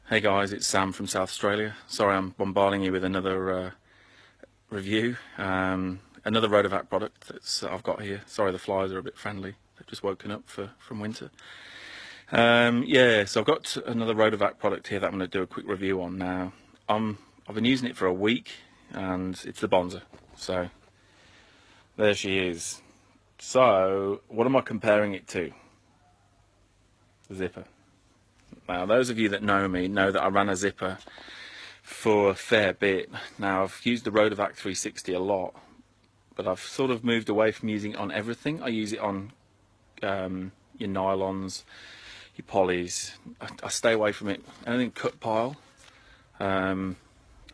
Hey guys, it's Sam from South Australia. Sorry I'm bombarding you with another review. Another Rotovac product that I've got here. Sorry the flies are a bit friendly. They've just woken up from winter. Yeah, so I've got another Rotovac product here that I'm going to do a quick review on now. I've been using it for a week and it's the Bonzer. So there she is. So what am I comparing it to? The zipper. Now, those of you that know me know that I ran a zipper for a fair bit. Now, I've used the Rotovac 360 a lot, but I've sort of moved away from using it on everything. I use it on your nylons, your polys. I stay away from it. Anything cut pile, I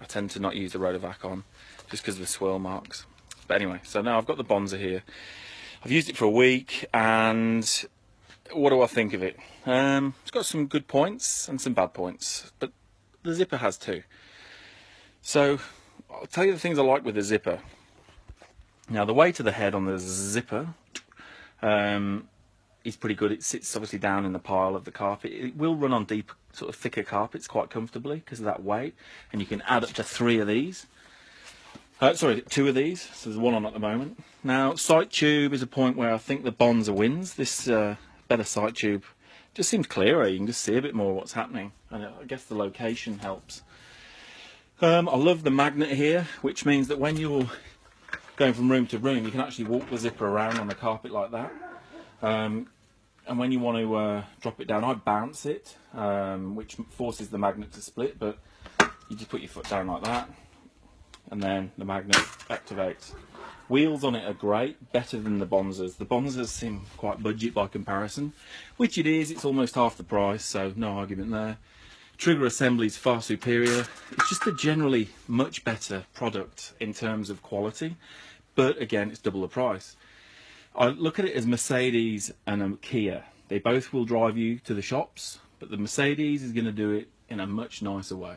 tend to not use the Rotovac on, just because of the swirl marks. But anyway, so now I've got the Bonzer here. I've used it for a week, and what do I think of it? It's got some good points and some bad points, but the zipper has too. So I'll tell you the things I like with the zipper. Now, the weight of the head on the zipper is pretty good. It sits obviously down in the pile of the carpet. It will run on deep, sort of thicker carpets quite comfortably because of that weight, and you can add up to 3 of these. Sorry, 2 of these. So there's 1 on at the moment. Now, sight tube is a point where I think the Bonzer wins. This better sight tube just seems clearer. You can just see a bit more what's happening, and I guess the location helps. I love the magnet here, which means that when you're going from room to room, you can actually walk the zipper around on the carpet like that. And when you want to drop it down, I bounce it, which forces the magnet to split, but you just put your foot down like that, and then the magnet activates. Wheels on it are great, better than the Bonzers. The Bonzers seem quite budget by comparison, which it is. It's almost half the price, so no argument there. Trigger assembly is far superior. It's just a generally much better product in terms of quality, but again, it's double the price. I look at it as Mercedes and a Kia. They both will drive you to the shops, but the Mercedes is going to do it in a much nicer way,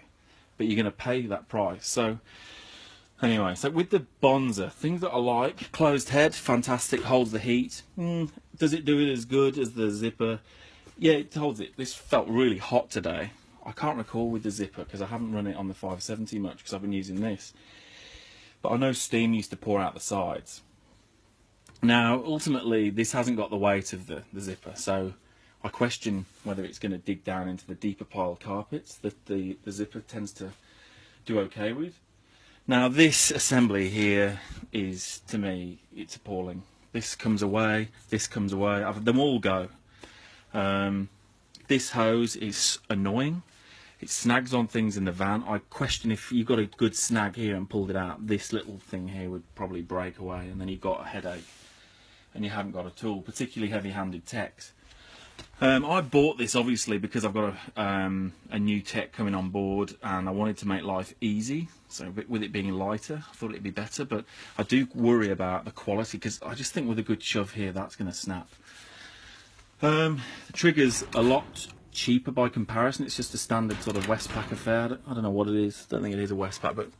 but you're going to pay that price. So anyway, so with the Bonzer, things that I like: closed head, fantastic, holds the heat. Does it do it as good as the zipper? Yeah, it holds it. This felt really hot today. I can't recall with the zipper because I haven't run it on the 570 much because I've been using this. But I know steam used to pour out the sides. Now, ultimately, this hasn't got the weight of the zipper, so I question whether it's going to dig down into the deeper pile carpets that the zipper tends to do okay with. Now, this assembly here is, to me, it's appalling. This comes away, them all go. This hose is annoying. It snags on things in the van. I question if you got a good snag here and pulled it out, this little thing here would probably break away, and then you've got a headache and you haven't got a tool, particularly heavy-handed techs. I bought this obviously because I've got a new tech coming on board and I wanted to make life easy, so with it being lighter I thought it'd be better, but I do worry about the quality because I just think with a good shove here that's going to snap. The trigger's a lot cheaper by comparison. It's just a standard sort of Westpac affair. I don't know what it is, I don't think it is a Westpac, but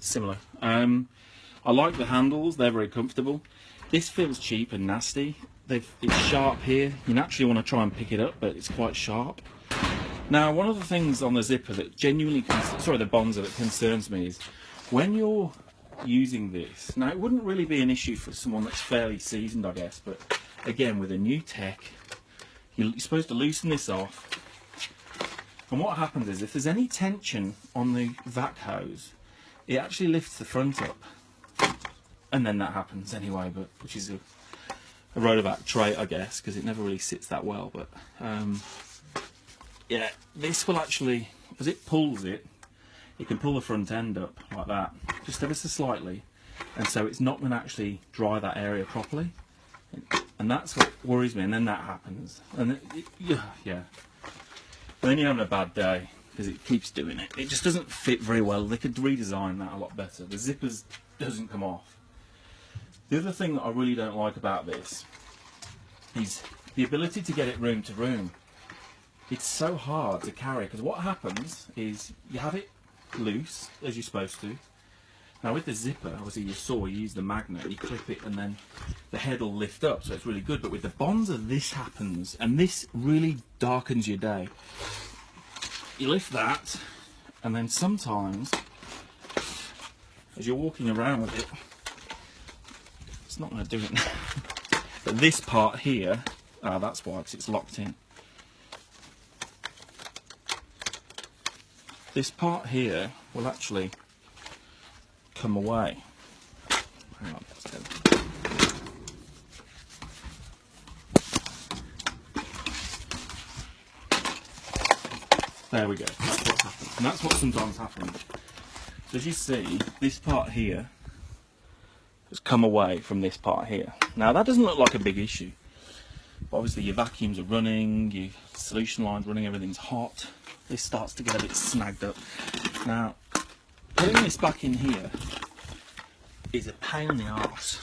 similar. I like the handles, they're very comfortable. This feels cheap and nasty. It's sharp here. You naturally want to try and pick it up, but it's quite sharp. Now, one of the things on the zipper that genuinely, the Bonzer, that concerns me is when you're using this. Now, it wouldn't really be an issue for someone that's fairly seasoned, I guess, but again, with a new tech, you're supposed to loosen this off. And what happens is, if there's any tension on the vac hose, it actually lifts the front up. And then that happens anyway, but which is a Rotovac trait, I guess, because it never really sits that well. But yeah, this will actually, as it pulls it, it can pull the front end up like that, just ever so slightly, and so it's not going to actually dry that area properly, and that's what worries me. And then that happens, and yeah, and then you're having a bad day because it keeps doing it. It just doesn't fit very well. They could redesign that a lot better. The zippers doesn't come off. The other thing that I really don't like about this is the ability to get it room to room. It's so hard to carry because what happens is you have it loose as you're supposed to. Now with the zipper, obviously you use the magnet, you clip it and then the head will lift up, so it's really good. But with the Bonzer this happens, and this really darkens your day. you lift that, and then sometimes as you're walking around with it, it's not going to do it now. But this part here, that's why, because it's locked in. This part here will actually come away. Hang on, let's get it. There we go, that's what happens. And that's what sometimes happens. So as you see, this part here has come away from this part here. Now that doesn't look like a big issue. But obviously your vacuums are running, your solution line's running, everything's hot. This starts to get a bit snagged up. Now, putting this back in here is a pain in the arse.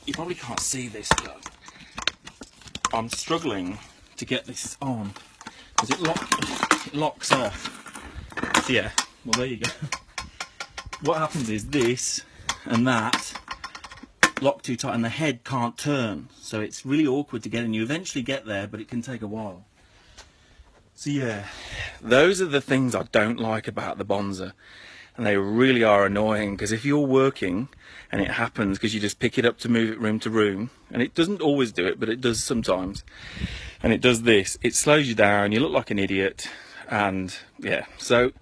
You probably can't see this, but I'm struggling to get this on because it locks off. So yeah, well there you go. What happens is this and that lock too tight and the head can't turn, so it's really awkward to get in. You eventually get there, but it can take a while. So yeah, those are the things I don't like about the Bonzer, and they really are annoying, because if you're working and it happens because you just pick it up to move it room to room, and it doesn't always do it, but it does sometimes, and it does this, it slows you down, you look like an idiot. And yeah, so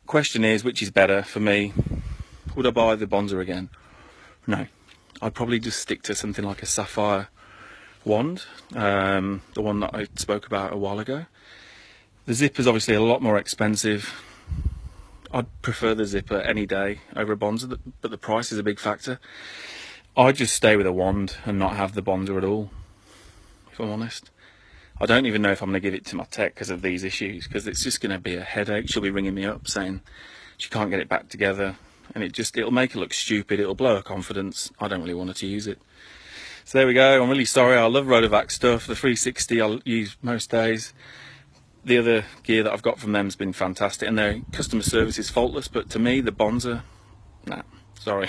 question is, which is better for me? Would I buy the Bonzer again? No, I'd probably just stick to something like a sapphire wand, the one that I spoke about a while ago. The zipper's obviously a lot more expensive. I'd prefer the zipper any day over a Bonzer, but the price is a big factor. I'd just stay with a wand and not have the Bonzer at all, if I'm honest. I don't even know if I'm going to give it to my tech because of these issues, because it's just going to be a headache. She'll be ringing me up saying she can't get it back together, and it'll make her look stupid, it'll blow her confidence. I don't really want her to use it. So there we go. I'm really sorry. I love Rotovac stuff. The 360 I'll use most days. The other gear that I've got from them has been fantastic, and their customer service is faultless, but to me, the Bonzer, nah, sorry.